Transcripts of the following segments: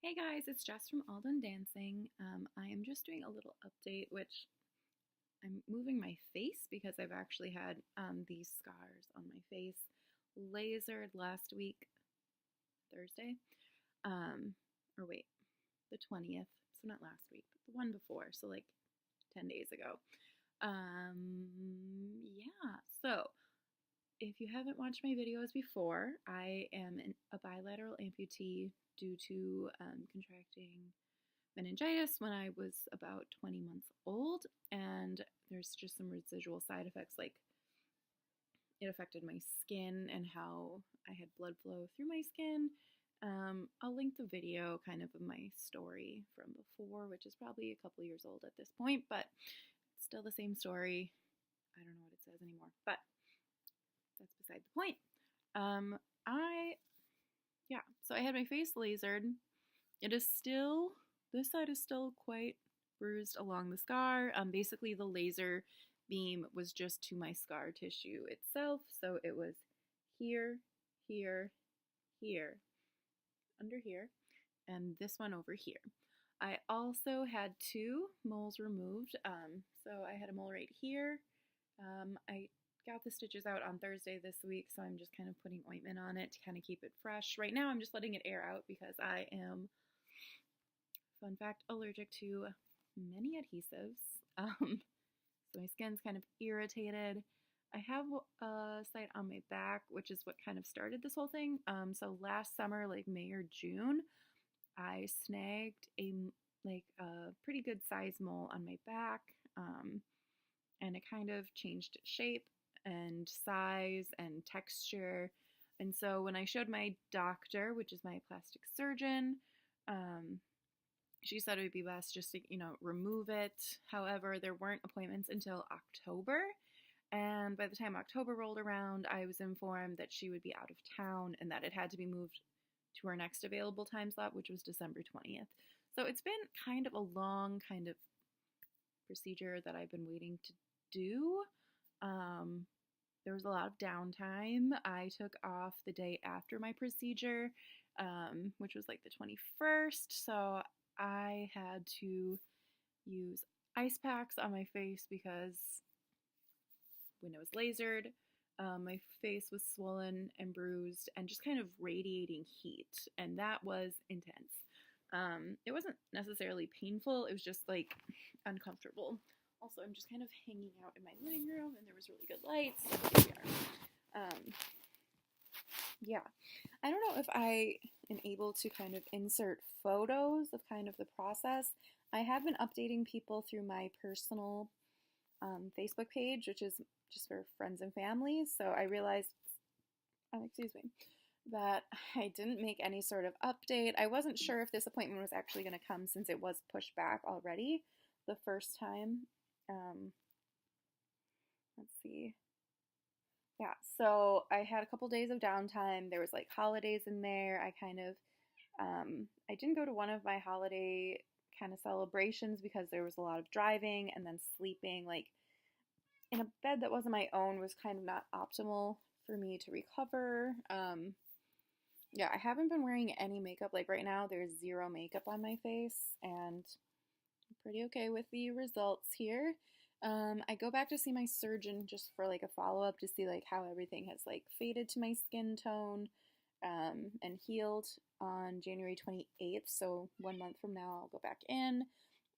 Hey guys, it's Jess from All Done Dancing. I am just doing a little update, which I'm moving my face because I've actually had these scars on my face lasered last week, Thursday. Or wait, the 20th. So not last week, but the one before. So like 10 days ago. Yeah. So if you haven't watched my videos before, I am a bilateral amputee due to contracting meningitis when I was about 20 months old, and there's just some residual side effects, like it affected my skin and how I had blood flow through my skin. I'll link the video kind of my story from before, which is probably a couple years old at this point, but it's still the same story. I don't know what it says anymore, but that's beside the point. Um, I yeah, so I had my face lasered. It is still, this side is still quite bruised along the scar. Basically, the laser beam was just to my scar tissue itself. So it was here, here, here, under here, and this one over here. I also had two moles removed. So I had a mole right here. I got the stitches out on Thursday this week, so I'm just kind of putting ointment on it to kind of keep it fresh. Right now, I'm just letting it air out because I am, fun fact, allergic to many adhesives. So my skin's kind of irritated. I have a site on my back, which is what kind of started this whole thing. So last summer, like May or June, I snagged a pretty good size mole on my back, and it kind of changed shape and size and texture. And so when I showed my doctor, which is my plastic surgeon, she said it would be best just to, remove it. However, there weren't appointments until October. And by the time October rolled around, I was informed that she would be out of town and that it had to be moved to her next available time slot, which was December 20th. So it's been kind of a long kind of procedure that I've been waiting to do. There was a lot of downtime. I took off the day after my procedure, which was like the 21st. So I had to use ice packs on my face because when it was lasered, my face was swollen and bruised and just kind of radiating heat, and that was intense. It wasn't necessarily painful, it was just like uncomfortable. Also, I'm just kind of hanging out in my living room, and there was really good lights. So here we are. Yeah, I don't know if I am able to kind of insert photos of kind of the process. I have been updating people through my personal Facebook page, which is just for friends and family. So I realized, excuse me, that I didn't make any sort of update. I wasn't sure if this appointment was actually going to come since it was pushed back already the first time. Let's see. Yeah, so I had a couple days of downtime. There was like holidays in there. I didn't go to one of my holiday kind of celebrations because there was a lot of driving, and then sleeping like in a bed that wasn't my own was kind of not optimal for me to recover. Yeah, I haven't been wearing any makeup. Like right now, there's zero makeup on my face, and I'm pretty okay with the results here. I go back to see my surgeon just for like a follow-up to see like how everything has like faded to my skin tone, and healed on January 28th. So 1 month from now, I'll go back in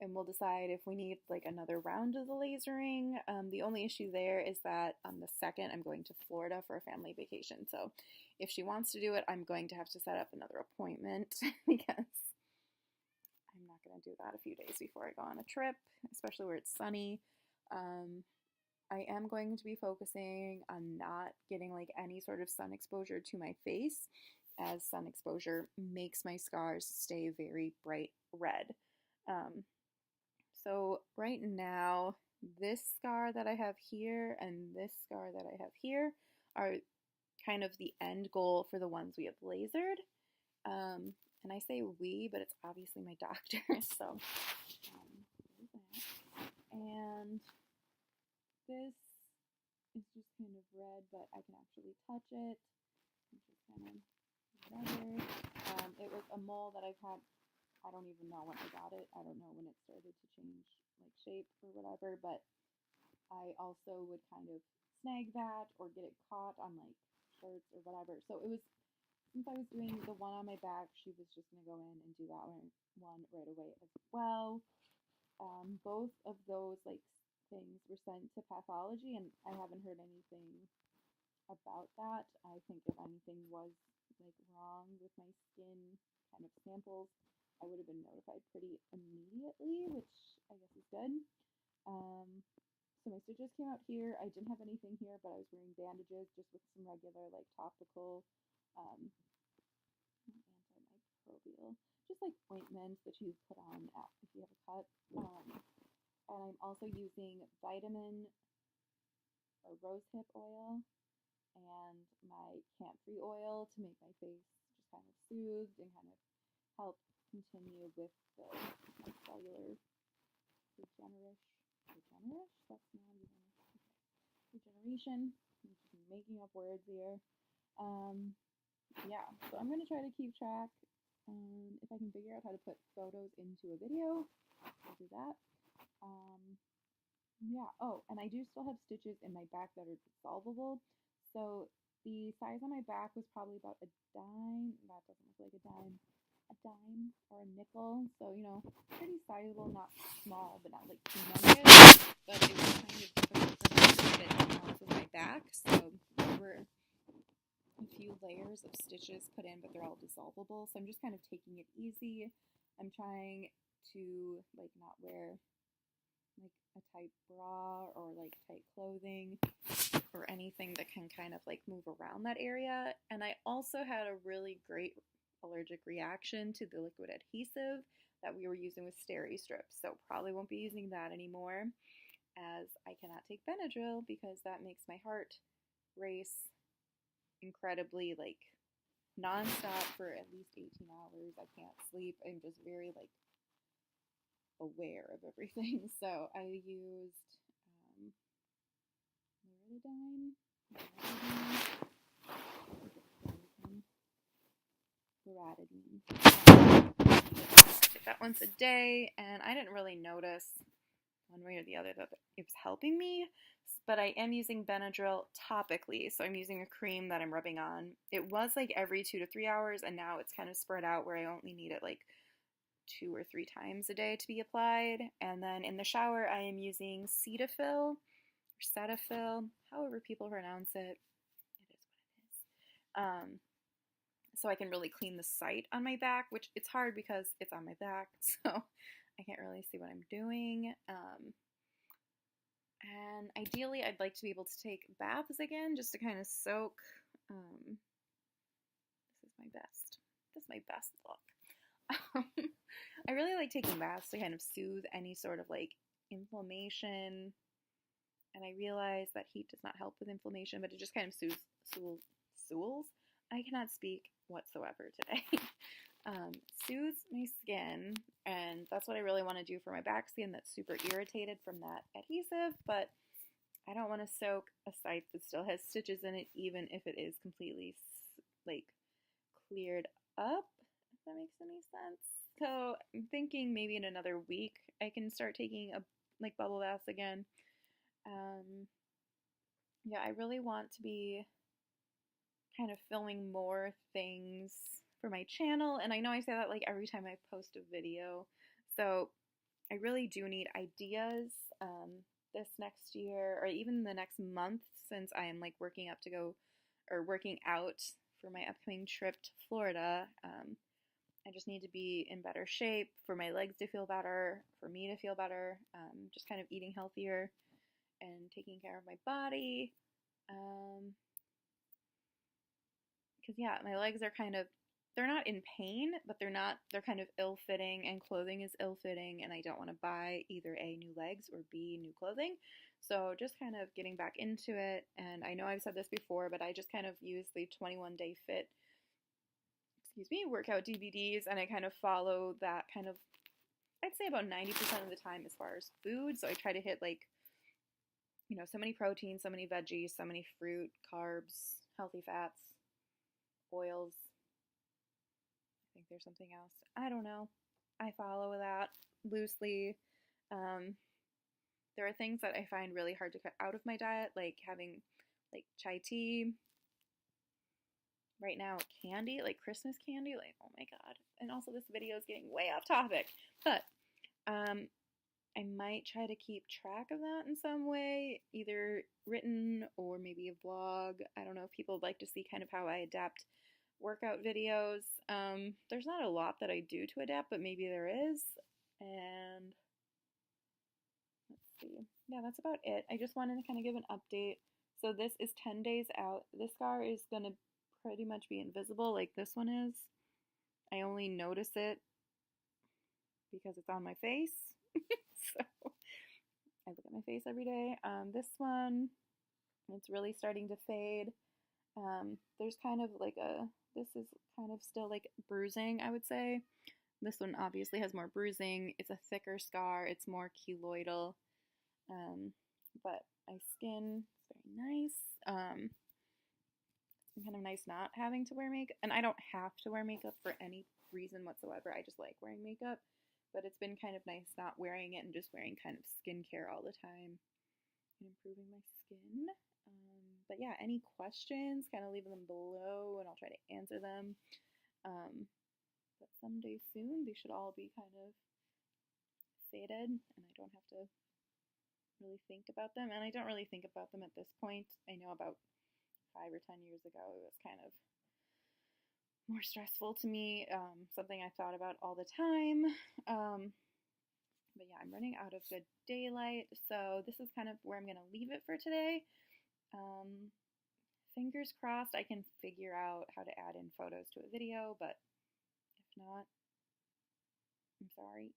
and we'll decide if we need like another round of the lasering. The only issue there is that on the 2nd, I'm going to Florida for a family vacation. So if she wants to do it, I'm going to have to set up another appointment because I'm not going to do that a few days before I go on a trip, especially where it's sunny. I am going to be focusing on not getting like any sort of sun exposure to my face, as sun exposure makes my scars stay very bright red. So right now, this scar that I have here and this scar that I have here are kind of the end goal for the ones we have lasered. And I say we, but it's obviously my doctor. So, and this is just kind of red, but I can actually touch it. It's just kind of whatever. It was a mole that I've had I don't even know when I got it. I don't know when it started to change like shape or whatever, but I also would kind of snag that or get it caught on like shirts or whatever. So it was, since I was doing the one on my back, she was just gonna go in and do that one right away as well. Both of those like things were sent to pathology, and I haven't heard anything about that. I think if anything was like wrong with my skin kind of samples, I would have been notified pretty immediately, which I guess is good. So my stitches came out here. I didn't have anything here, but I was wearing bandages just with some regular like topical antimicrobial, just like ointments that you put on if you have a cut. And I'm also using vitamin or rosehip oil and my camphor oil to make my face just kind of soothed and kind of help continue with the cellular regeneration. That's not even okay. Regeneration. I'm just making up words here. Yeah, so I'm gonna try to keep track. If I can figure out how to put photos into a video, I'll do that. Yeah. Oh, and I do still have stitches in my back that are dissolvable. So the size on my back was probably about a dime. That doesn't look like a dime. A dime or a nickel. So, you know, pretty sizable, not small, but not like humongous. But it was kind of difficult for me to fit off of my back. So there were a few layers of stitches put in, but they're all dissolvable. So I'm just kind of taking it easy. I'm trying to like not wear like a tight bra or like tight clothing or anything that can kind of like move around that area. And I also had a really great allergic reaction to the liquid adhesive that we were using with steri strips, so probably won't be using that anymore, as I cannot take Benadryl because that makes my heart race incredibly like nonstop for at least 18 hours. I can't sleep. I'm just very like aware of everything. So I used Loratadine. Take that once a day, and I didn't really notice one way or the other that it was helping me, but I am using Benadryl topically, so I'm using a cream that I'm rubbing on. It was like every 2 to 3 hours, and now it's kind of spread out where I only need it like 2 or 3 times a day to be applied. And then in the shower, I am using Cetaphil or Cetaphil, however people pronounce it. It is what it is. So I can really clean the site on my back, which it's hard because it's on my back, so I can't really see what I'm doing. And ideally, I'd like to be able to take baths again, just to kind of soak. This is my best. This is my best look. I really like taking baths to kind of soothe any sort of like inflammation. And I realize that heat does not help with inflammation, but it just kind of soothes. I cannot speak whatsoever today. Soothes my skin, and that's what I really want to do for my back skin that's super irritated from that adhesive, but I don't want to soak a site that still has stitches in it, even if it is completely like cleared up, if that makes any sense. So I'm thinking maybe in another week I can start taking like bubble baths again. Yeah, I really want to be kind of filming more things for my channel, and I know I say that like every time I post a video, so I really do need ideas this next year or even the next month, since I am like working out for my upcoming trip to Florida. I just need to be in better shape for my legs to feel better, for me to feel better, just kind of eating healthier and taking care of my body. Because yeah, my legs are kind of, they're not in pain, but they're kind of ill-fitting, and clothing is ill-fitting, and I don't want to buy either A, new legs, or B, new clothing. So just kind of getting back into it. And I know I've said this before, but I just kind of use the 21 Day Fit, workout DVDs, and I kind of follow that kind of, I'd say about 90% of the time as far as food. So I try to hit like, you know, so many proteins, so many veggies, so many fruit, carbs, healthy fats, oils. I think there's something else. I don't know. I follow that loosely. Um, there are things that I find really hard to cut out of my diet, like having like chai tea. Right now, candy, like Christmas candy, like oh my god. And also, this video is getting way off topic, but um, I might try to keep track of that in some way, either written or maybe a vlog. I don't know if people would like to see kind of how I adapt workout videos. There's not a lot that I do to adapt, but maybe there is. And let's see. Yeah, that's about it. I just wanted to kind of give an update. So this is 10 days out. This scar is going to pretty much be invisible like this one is. I only notice it because it's on my face. So I look at my face every day. This one, it's really starting to fade. There's kind of like this is kind of still like bruising, I would say. This one obviously has more bruising. It's a thicker scar. It's more keloidal. But my skin is very nice. It's kind of nice not having to wear makeup. And I don't have to wear makeup for any reason whatsoever. I just like wearing makeup. But it's been kind of nice not wearing it and just wearing kind of skincare all the time and improving my skin. But yeah, any questions, kind of leave them below and I'll try to answer them. But someday soon, they should all be kind of faded and I don't have to really think about them. And I don't really think about them at this point. I know about 5 or 10 years ago, it was kind of more stressful to me, something I thought about all the time. But yeah, I'm running out of good daylight, so this is kind of where I'm going to leave it for today. Fingers crossed I can figure out how to add in photos to a video, but if not, I'm sorry.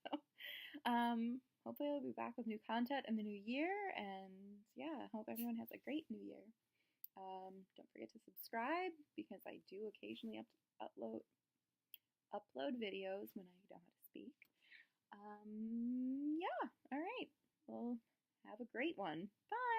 So, hopefully I'll be back with new content in the new year, and yeah, hope everyone has a great new year. Don't forget to subscribe because I do occasionally upload videos when I don't have to speak. Yeah, all right. Well, have a great one. Bye.